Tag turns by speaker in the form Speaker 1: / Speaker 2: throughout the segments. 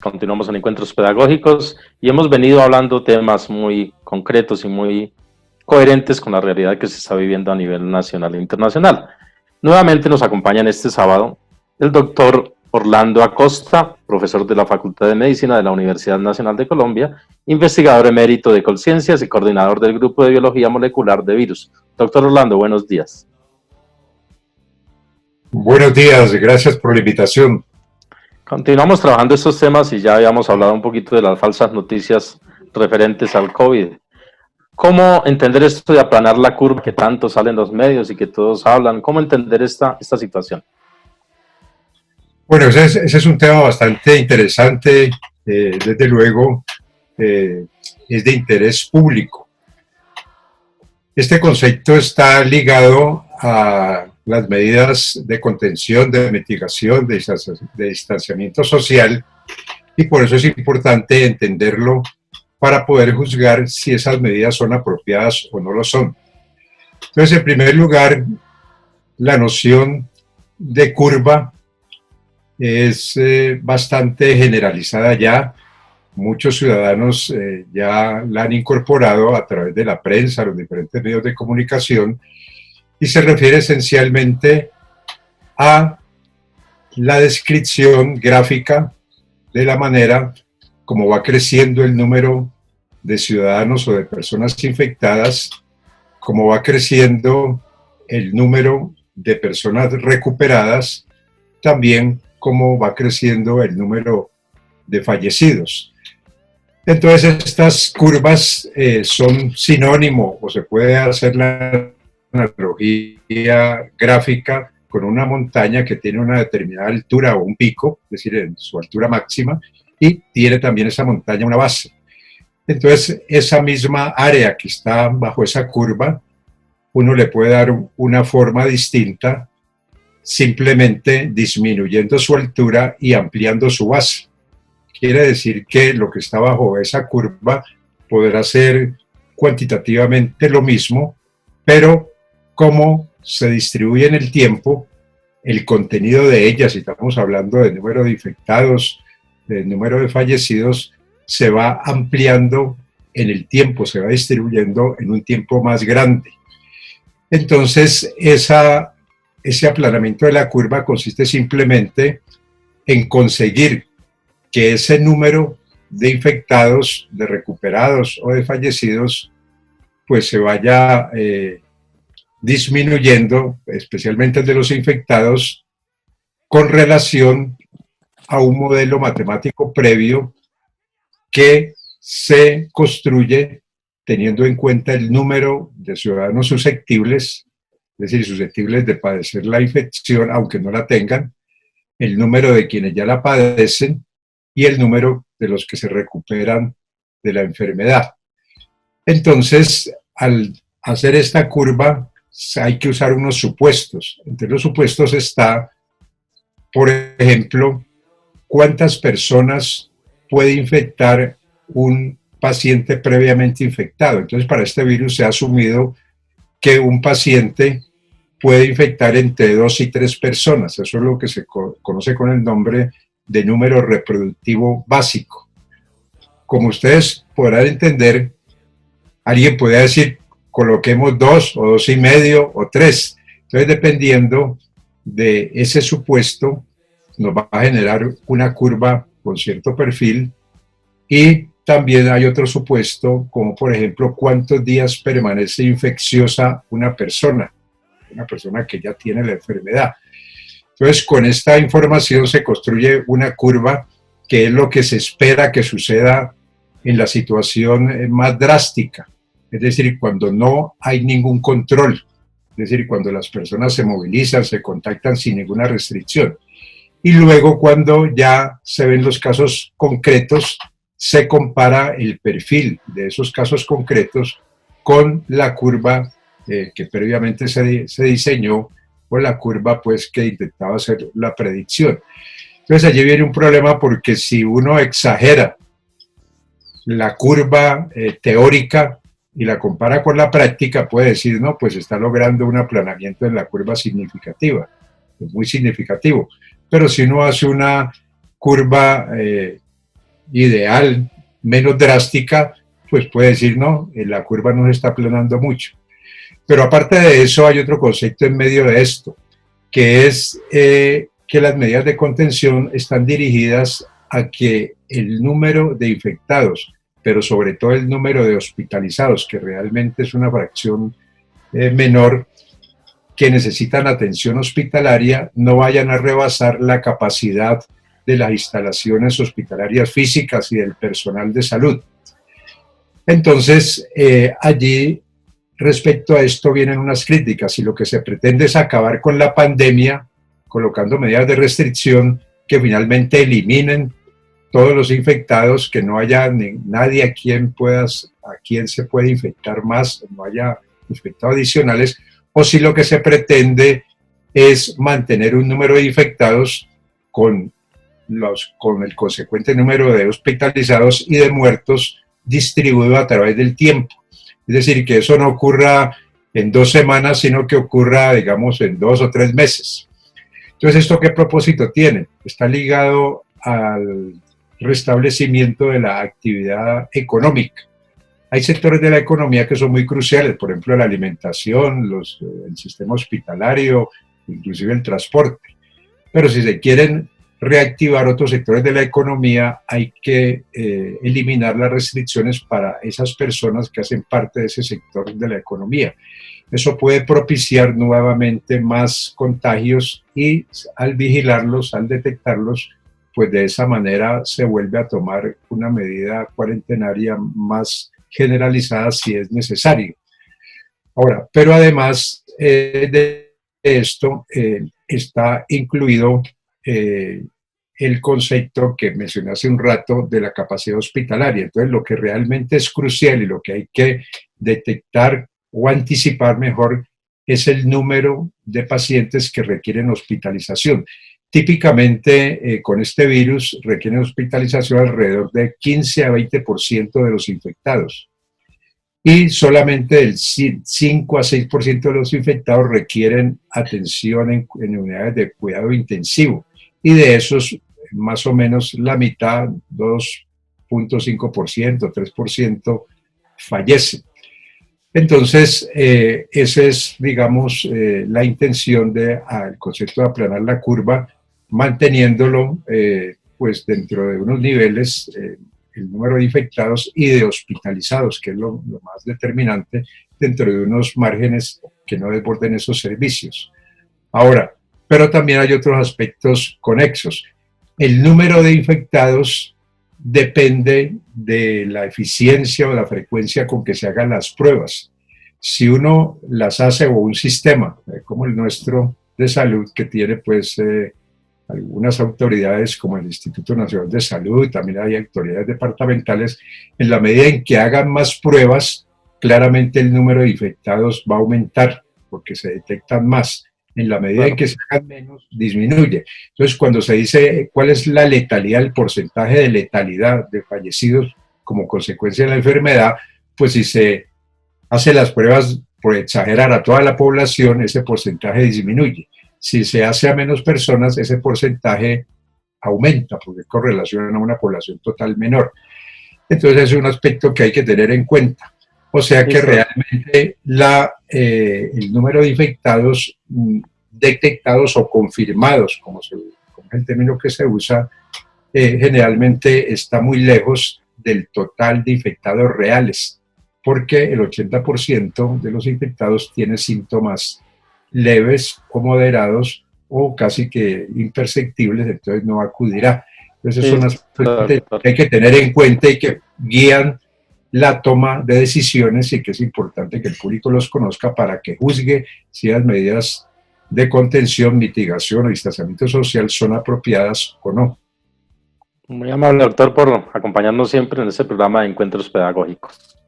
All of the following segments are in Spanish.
Speaker 1: Continuamos en encuentros pedagógicos y hemos venido hablando temas muy concretos y muy coherentes con la realidad que se está viviendo a nivel nacional e internacional. Nuevamente nos acompaña en este sábado el doctor Orlando Acosta, profesor de la Facultad de Medicina de la Universidad Nacional de Colombia, investigador emérito de Colciencias y coordinador del Grupo de Biología Molecular de Virus. Doctor Orlando, buenos días.
Speaker 2: Buenos días, gracias por la invitación.
Speaker 1: Continuamos trabajando estos temas y ya habíamos hablado un poquito de las falsas noticias referentes al COVID. ¿Cómo entender esto de aplanar la curva que tanto sale en los medios y que todos hablan? ¿Cómo entender esta situación?
Speaker 2: Bueno, ese es un tema bastante interesante, desde luego, es de interés público. Este concepto está ligado a las medidas de contención, de mitigación, de distanciamiento social, y por eso es importante entenderlo para poder juzgar si esas medidas son apropiadas o no lo son. Entonces, en primer lugar, la noción de curva es bastante generalizada ya. Muchos ciudadanos ya la han incorporado a través de la prensa, los diferentes medios de comunicación, y se refiere esencialmente a la descripción gráfica de la manera como va creciendo el número de ciudadanos o de personas infectadas, cómo va creciendo el número de personas recuperadas, también cómo va creciendo el número de fallecidos. Entonces estas curvas son sinónimo, o se puede hacer la analogía gráfica con una montaña que tiene una determinada altura o un pico, es decir, en su altura máxima, y tiene también esa montaña una base. Entonces, esa misma área que está bajo esa curva, uno le puede dar una forma distinta, simplemente disminuyendo su altura y ampliando su base. Quiere decir que lo que está bajo esa curva podrá ser cuantitativamente lo mismo, pero como se distribuye en el tiempo, el contenido de ella, si estamos hablando del número de infectados, del número de fallecidos, se va ampliando en el tiempo, se va distribuyendo en un tiempo más grande. Entonces, ese aplanamiento de la curva consiste simplemente en conseguir que ese número de infectados, de recuperados o de fallecidos, pues se vaya disminuyendo, especialmente el de los infectados, con relación a un modelo matemático previo que se construye teniendo en cuenta el número de ciudadanos susceptibles, es decir, susceptibles de padecer la infección, aunque no la tengan, el número de quienes ya la padecen y el número de los que se recuperan de la enfermedad. Entonces, al hacer esta curva, hay que usar unos supuestos. Entre los supuestos está, por ejemplo, cuántas personas puede infectar un paciente previamente infectado. Entonces, para este virus se ha asumido que un paciente puede infectar entre 2 y 3 personas. Eso es lo que se conoce con el nombre de número reproductivo básico. Como ustedes podrán entender, alguien puede decir, coloquemos 2 o 2,5 o 3. Entonces, dependiendo de ese supuesto, nos va a generar una curva con cierto perfil, y también hay otro supuesto, como por ejemplo, cuántos días permanece infecciosa una persona que ya tiene la enfermedad. Entonces, con esta información se construye una curva que es lo que se espera que suceda en la situación más drástica, es decir, cuando no hay ningún control, es decir, cuando las personas se movilizan, se contactan sin ninguna restricción. Y luego, cuando ya se ven los casos concretos, se compara el perfil de esos casos concretos con la curva que previamente se diseñó, o la curva pues que intentaba hacer la predicción. Entonces allí viene un problema, porque si uno exagera la curva teórica y la compara con la práctica, puede decir, no, pues está logrando un aplanamiento en la curva significativa, es muy significativo. Pero si uno hace una curva ideal, menos drástica, pues puede decir, no, la curva no se está aplanando mucho. Pero aparte de eso, hay otro concepto en medio de esto, que es que las medidas de contención están dirigidas a que el número de infectados, pero sobre todo el número de hospitalizados, que realmente es una fracción menor, que necesitan atención hospitalaria, no vayan a rebasar la capacidad de las instalaciones hospitalarias físicas y del personal de salud. Entonces, allí, respecto a esto, vienen unas críticas y lo que se pretende es acabar con la pandemia, colocando medidas de restricción que finalmente eliminen todos los infectados, que no haya nadie a quien se puede infectar más, no haya infectados adicionales, o si lo que se pretende es mantener un número de infectados con el consecuente número de hospitalizados y de muertos distribuido a través del tiempo. Es decir, que eso no ocurra en 2 semanas, sino que ocurra, digamos, en 2 o 3 meses. Entonces, ¿esto qué propósito tiene? Está ligado al restablecimiento de la actividad económica. Hay sectores de la economía que son muy cruciales, por ejemplo, la alimentación, el sistema hospitalario, inclusive el transporte. Pero si se quieren reactivar otros sectores de la economía, hay que eliminar las restricciones para esas personas que hacen parte de ese sector de la economía. Eso puede propiciar nuevamente más contagios y al vigilarlos, al detectarlos, pues de esa manera se vuelve a tomar una medida cuarentenaria más generalizada si es necesario. Ahora, pero además de esto está incluido el concepto que mencioné hace un rato de la capacidad hospitalaria. Entonces, lo que realmente es crucial y lo que hay que detectar o anticipar mejor es el número de pacientes que requieren hospitalización. Típicamente, con este virus requieren hospitalización alrededor de 15 a 20% de los infectados. Y solamente el 5 a 6% de los infectados requieren atención en unidades de cuidado intensivo. Y de esos, más o menos la mitad, 2.5%, 3%, fallecen. Entonces, esa es, digamos, la intención del concepto de aplanar la curva, manteniéndolo pues dentro de unos niveles, el número de infectados y de hospitalizados, que es lo más determinante, dentro de unos márgenes que no desborden esos servicios. Ahora, pero también hay otros aspectos conexos. El número de infectados depende de la eficiencia o la frecuencia con que se hagan las pruebas. Si uno las hace, o un sistema como el nuestro de salud, que tiene pues algunas autoridades como el Instituto Nacional de Salud, también hay autoridades departamentales, en la medida en que hagan más pruebas, claramente el número de infectados va a aumentar porque se detectan más. En la medida en que se hagan menos, disminuye. Entonces, cuando se dice cuál es la letalidad, el porcentaje de letalidad de fallecidos como consecuencia de la enfermedad, pues si se hace las pruebas por exagerar a toda la población, ese porcentaje disminuye. Si se hace a menos personas, ese porcentaje aumenta, porque correlaciona a una población total menor. Entonces, es un aspecto que hay que tener en cuenta. O sea que realmente el número de infectados detectados o confirmados, como es el término que se usa, generalmente está muy lejos del total de infectados reales, porque el 80% de los infectados tiene síntomas leves o moderados o casi que imperceptibles, entonces no acudirá. Entonces son aspectos que hay que tener en cuenta y que guían la toma de decisiones, y que es importante que el público los conozca para que juzgue si las medidas de contención, mitigación o distanciamiento social son apropiadas o no.
Speaker 1: Muy amable, doctor, por acompañarnos siempre en este programa de Encuentros Pedagógicos.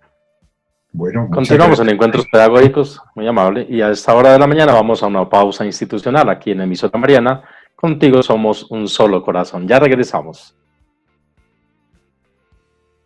Speaker 2: Bueno,
Speaker 1: continuamos en Encuentros Pedagógicos, muy amable, y a esta hora de la mañana vamos a una pausa institucional aquí en Emisora Mariana. Contigo somos un solo corazón. Ya regresamos.